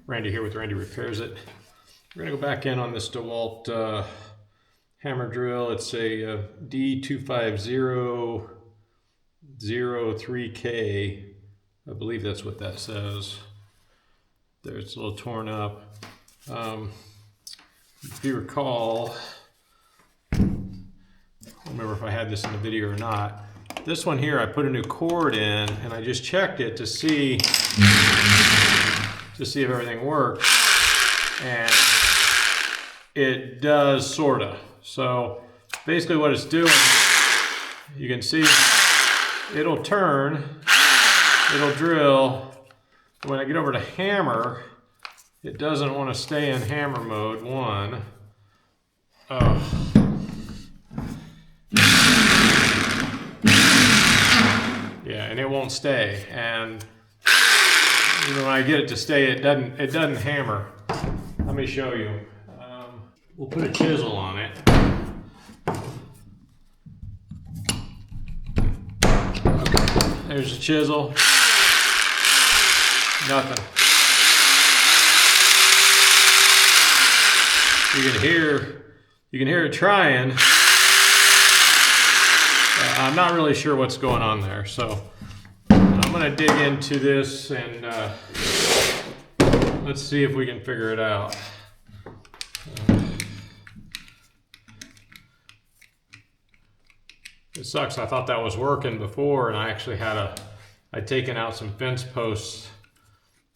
Randy here with Randy Repairs It. We're going to go back in on this DeWalt hammer drill. It's a D25003K. I believe that's what that says. There, it's a little torn up. If you recall, I don't remember if I had this in the video or not. This one here, I put a new cord in and I just checked it to see if everything worked, and it does sorta. So basically what it's doing, you can see it'll turn, it'll drill. When I get over to hammer, it doesn't want to stay in hammer mode. Yeah, and it won't stay. And even when I get it to stay, it doesn't hammer. Let me show you. We'll put a chisel on it. Okay, there's a chisel. Nothing. You can hear it trying. I'm not really sure what's going on there, so I'm going to dig into this and let's see if we can figure it out. It sucks. I thought that was working before, and I actually I'd taken out some fence posts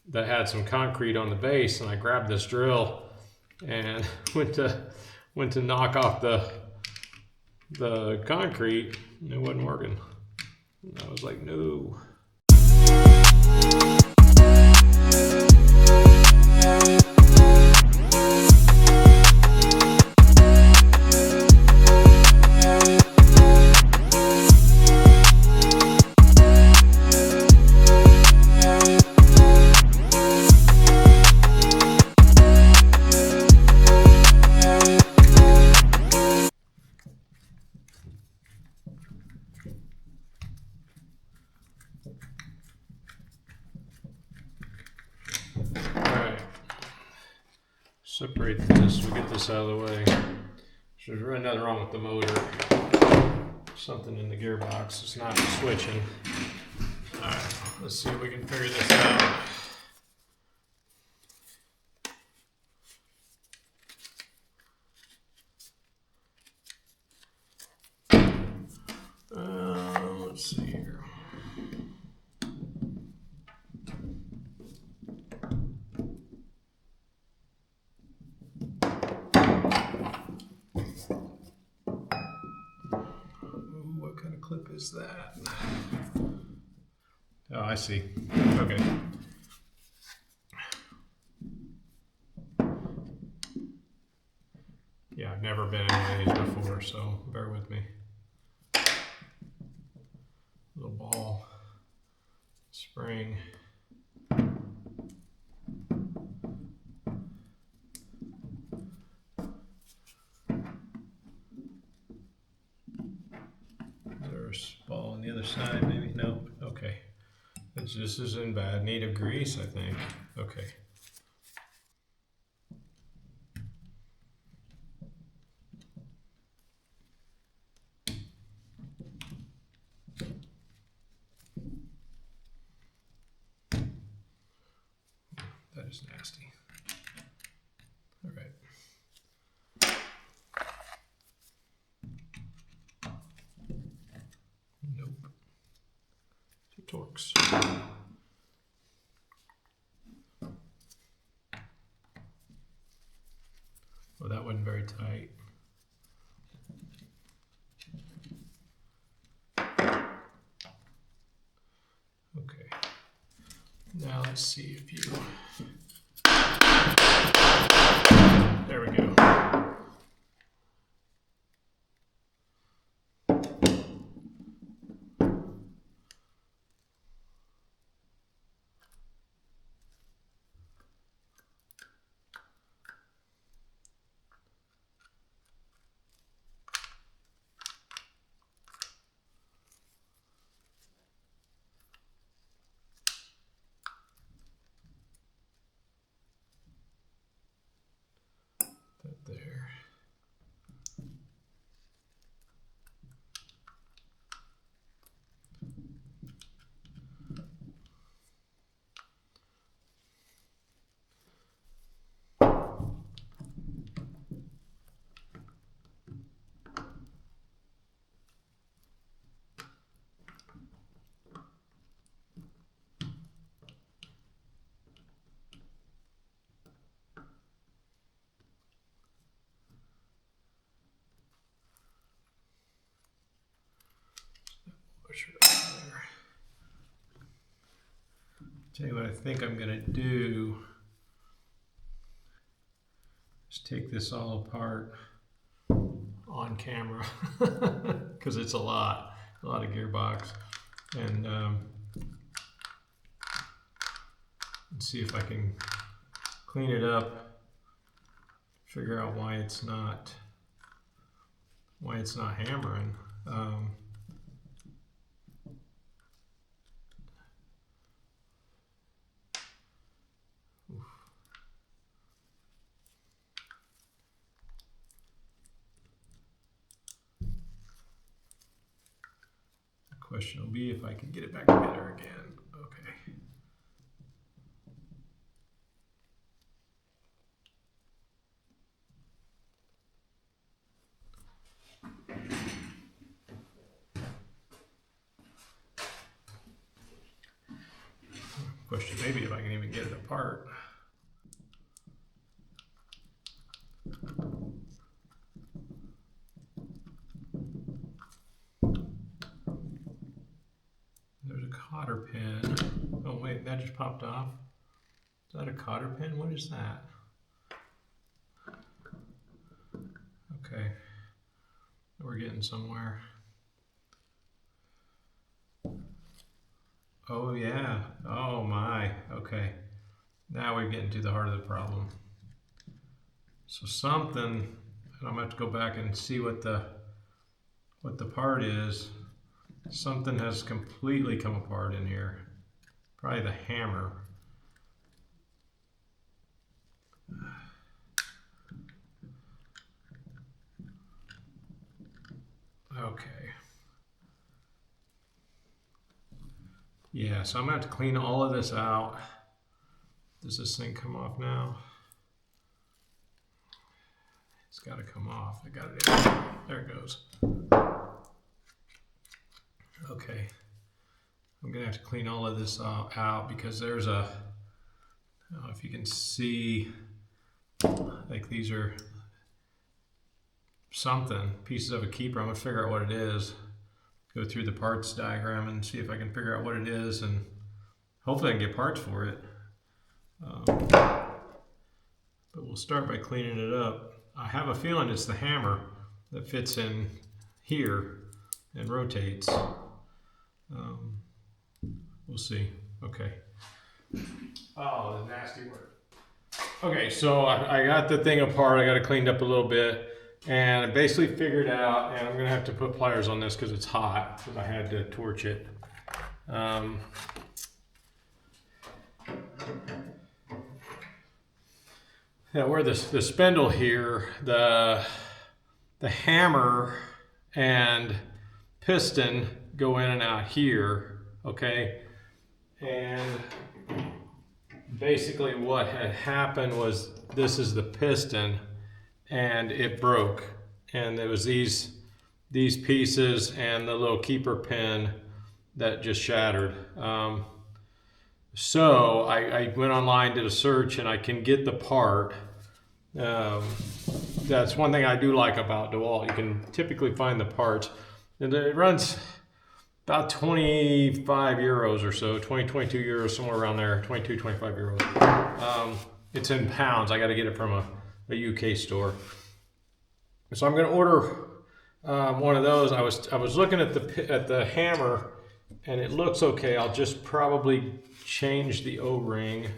that had some concrete on the base, and I grabbed this drill and went to knock off the concrete, and it wasn't working. And I was like, no. Separate this, we'll get this out of the way. There's really nothing wrong with the motor. Something in the gearbox, it's not switching. Alright, let's see if we can figure this out. Let's see here. What kind of clip is that? Oh, I see. Okay. Yeah, I've never been in one of these before, so bear with me. Little ball, spring. Ball on the other side, maybe? No? Okay. This is in bad need of grease, I think. Okay. That is nasty. All right. Nope. Two Torx. Well, that wasn't very tight. Okay. Now let's see if you... There we go. Tell you what I think I'm gonna do. Just take this all apart on camera because it's a lot of gearbox, and see if I can clean it up, figure out why it's not hammering. The question will be if I can get it back together again. Okay. Question maybe if I can even get it apart. There's a cotter pin. Oh wait, that just popped off. Is that a cotter pin? What is that? Okay, we're getting somewhere. Oh yeah, oh my, okay. Now we're getting to the heart of the problem. So something, and I'm gonna have to go back and see what the part is. Something has completely come apart in here. Probably the hammer. Okay. Yeah, so I'm gonna have to clean all of this out. Does this thing come off now? It's gotta come off. I got it in. There it goes. Okay. I'm gonna have to clean all of this out because there's a, I don't know if you can see, like these are something, pieces of a keeper. I'm gonna figure out what it is. Go through the parts diagram and see if I can figure out what it is, and hopefully I can get parts for it. But we'll start by cleaning it up. I have a feeling it's the hammer that fits in here and rotates. We'll see. Okay. Oh, the nasty work. Okay, so I got the thing apart. I got it cleaned up a little bit. And I basically figured out, and I'm gonna have to put pliers on this because it's hot, because I had to torch it. Yeah, where the spindle here, the hammer and piston go in and out here, okay? And basically what had happened was, this is the piston, and it broke, and there was these pieces and the little keeper pin that just shattered. So I went online, did a search, and I can get the part. That's one thing I do like about DeWalt. You can typically find the parts, and it runs about 25 euros or so, 20, 22 euros, somewhere around there, 22, 25 euros. It's in pounds. I got to get it from a UK store. So I'm going to order one of those. I was looking at the hammer, and it looks okay. I'll just probably change the O-ring,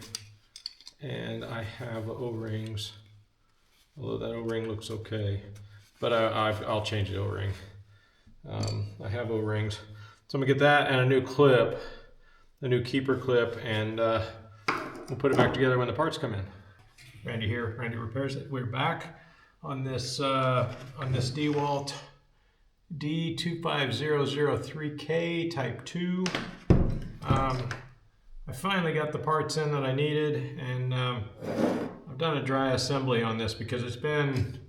and I have O-rings, although that O-ring looks okay, but I'll change the O-ring. I have O-rings, so I'm gonna get that and a new clip, a new keeper clip, and we'll put it back together when the parts come in. Randy here, Randy Repairs It. We're back on this DeWalt D25003K Type 2. I finally got the parts in that I needed, and I've done a dry assembly on this because it's been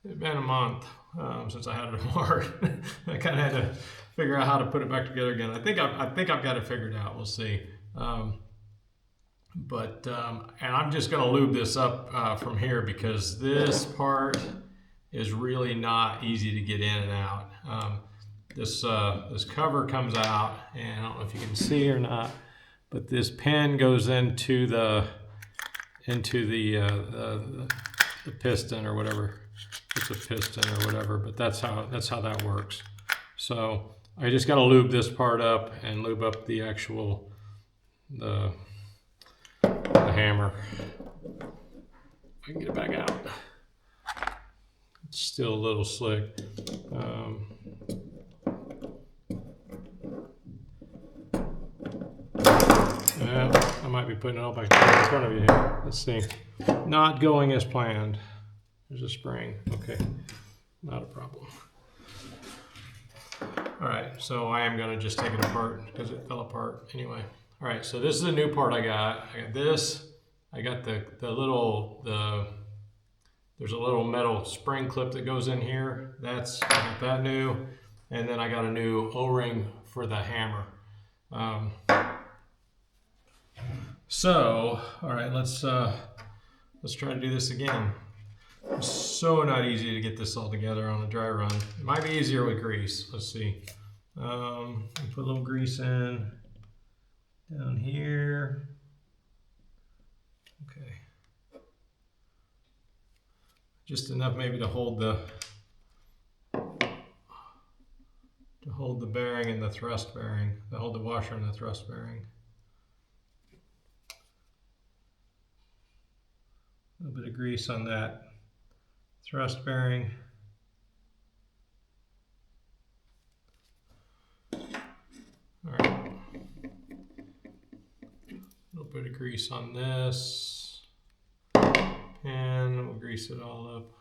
a month since I had it apart. I kind of had to figure out how to put it back together again. I think I've got it figured out. We'll see. And I'm just going to lube this up from here because this part is really not easy to get in and out. This cover comes out, and I don't know if you can see or not, but this pin goes into the piston or whatever. It's a piston or whatever, but that's how that works. So I just got to lube this part up and lube up the actual the hammer. I can get it back out. It's still a little slick. Yeah, I might be putting it all back in front of you here. Let's see. Not going as planned. There's a spring. Okay, not a problem. All right, so I am gonna just take it apart because it fell apart anyway. All right, so this is a new part I got. I got this. I got there's a little metal spring clip that goes in here. I got that new, and then I got a new O-ring for the hammer. So, all right, let's try to do this again. It's so not easy to get this all together on a dry run. It might be easier with grease. Let's see. Put a little grease in down here. Okay. Just enough maybe to hold the bearing and the thrust bearing, to hold the washer and the thrust bearing. A little bit of grease on that thrust bearing. All right. A little bit of grease on this. And we'll grease it all up.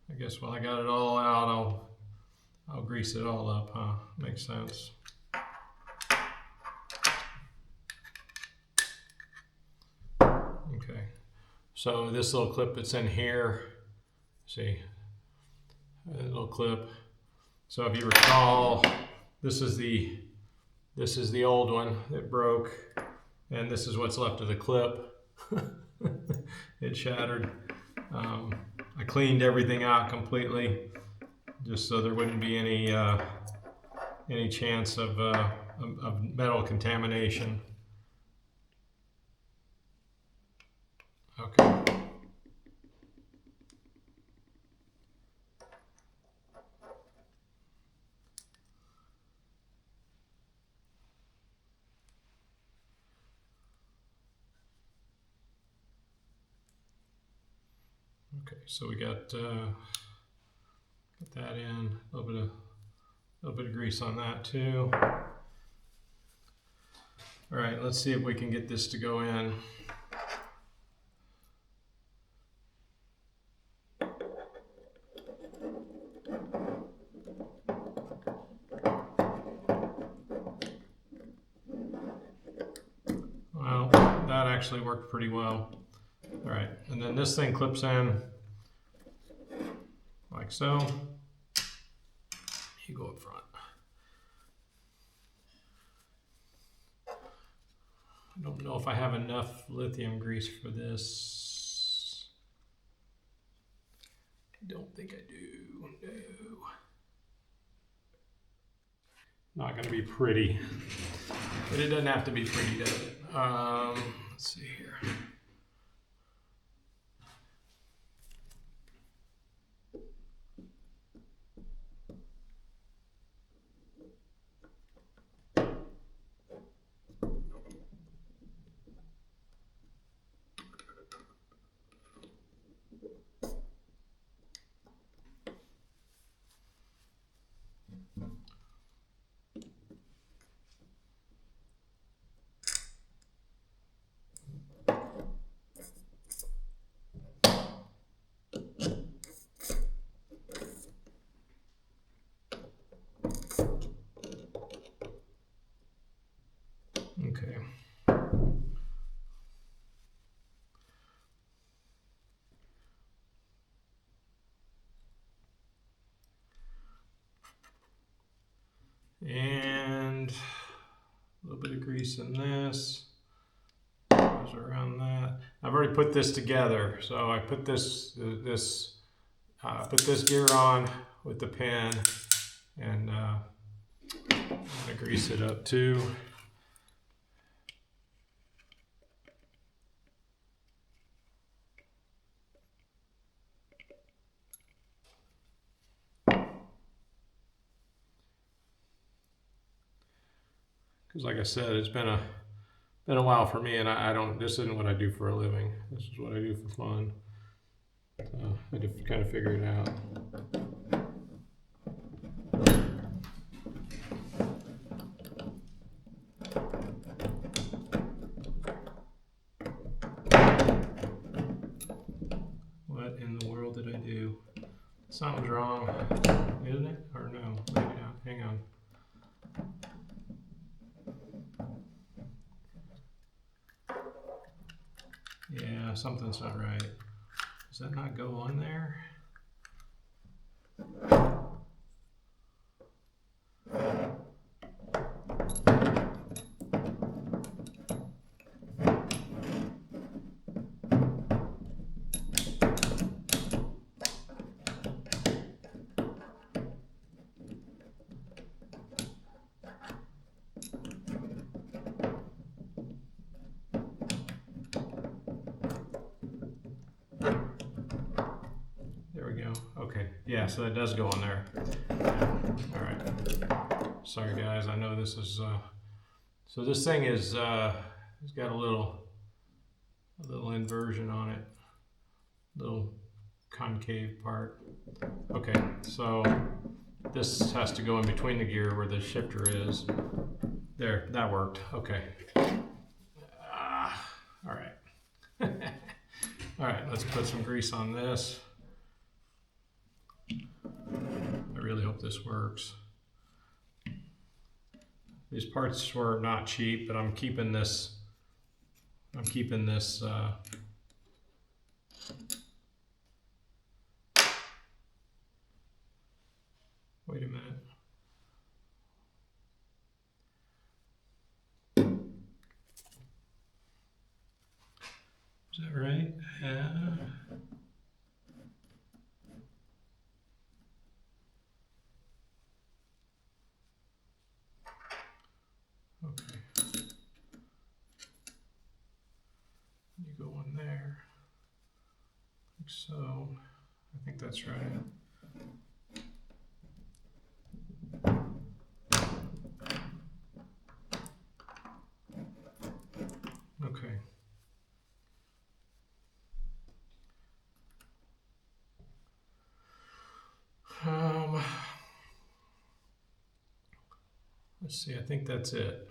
I guess while I got it all out, I'll grease it all up, huh? Makes sense. Okay, so this little clip that's in here, see, a little clip. So if you recall, this is the old one that broke, and this is what's left of the clip. It shattered. I cleaned everything out completely, just so there wouldn't be any chance of metal contamination. Okay. Okay, so we got that in, a little bit of grease on that too. All right, let's see if we can get this to go in. Well, that actually worked pretty well. All right, and then this thing clips in like so. You go up front. I don't know if I have enough lithium grease for this. I don't think I do, no. Not gonna be pretty, but it doesn't have to be pretty, does it? Let's see here. Okay. And a little bit of grease in this. Goes around that. I've already put this together, so I put this gear on with the pin, and I'm gonna grease it up too. Because like I said, it's been a while for me, and I don't. This isn't what I do for a living. This is what I do for fun. I had to kind of figure it out. What in the world did I do? Something's wrong, isn't it? Or no? Maybe not. Hang on. Yeah, something's not right. Does that not go on there? Okay, yeah, so that does go on there. All right. Sorry guys, I know this is so this thing is it's got a little inversion on it, little concave part. Okay, so this has to go in between the gear where the shifter is. There, that worked. Okay. All right. All right, let's put some grease on this. I really hope this works. These parts were not cheap, but I'm keeping this. Wait a minute. Is that right? Okay. You go in there, like so. I think that's right. Okay. Let's see, I think that's it.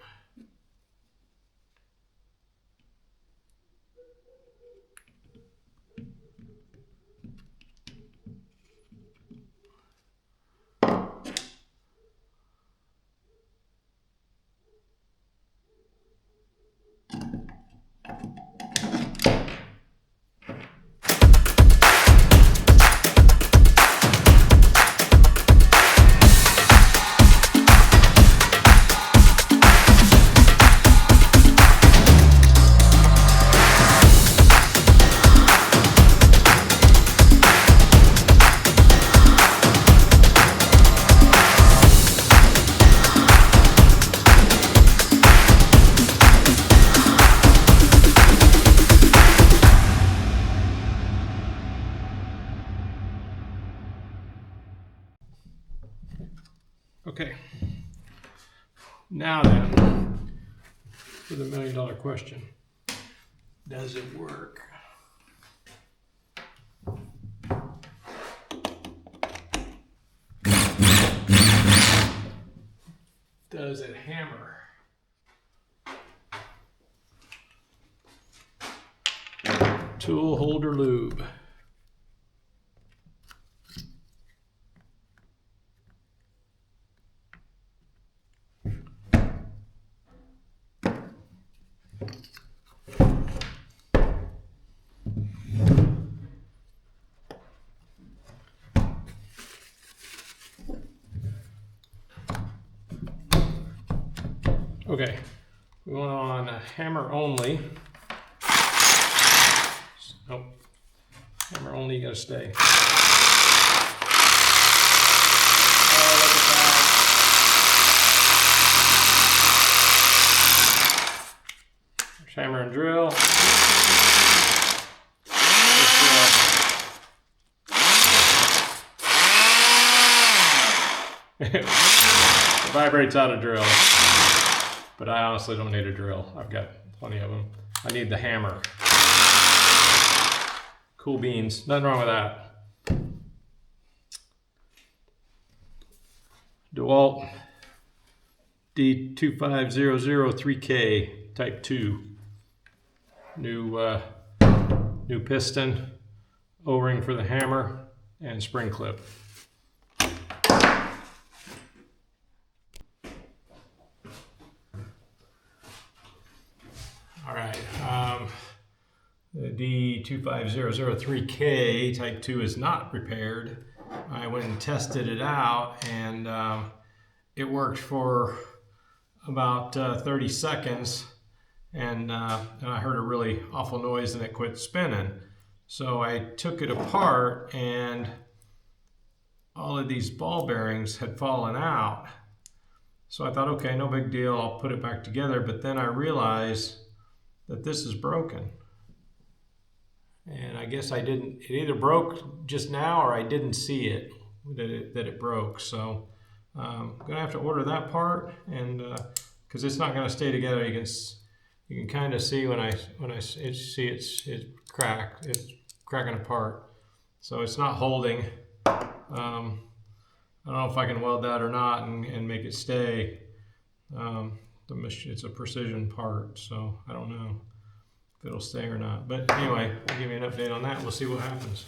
Okay, now then, for the $1 million question, does it work? Does it hammer? Tool holder lube. Okay, we went on a hammer only. Nope, hammer only, you gotta stay. Oh, look at It vibrates out a drill. But I honestly don't need a drill. I've got plenty of them. I need the hammer. Cool beans. Nothing wrong with that. DeWalt D25003K Type 2. New piston, O-ring for the hammer, and spring clip. All right, the D25003K Type 2 is not repaired. I went and tested it out, and it worked for about 30 seconds, and I heard a really awful noise and it quit spinning. So I took it apart, and all of these ball bearings had fallen out. So I thought, okay, no big deal, I'll put it back together. But then I realized that this is broken. And I guess it either broke just now or I didn't see it, that it broke. So I'm gonna have to order that part, and because it's not gonna stay together. You can kind of see when I see it's cracking apart. So it's not holding. I don't know if I can weld that or not and make it stay. It's a precision part, so I don't know if it'll stay or not. But anyway, I'll give you an update on that. We'll see what happens.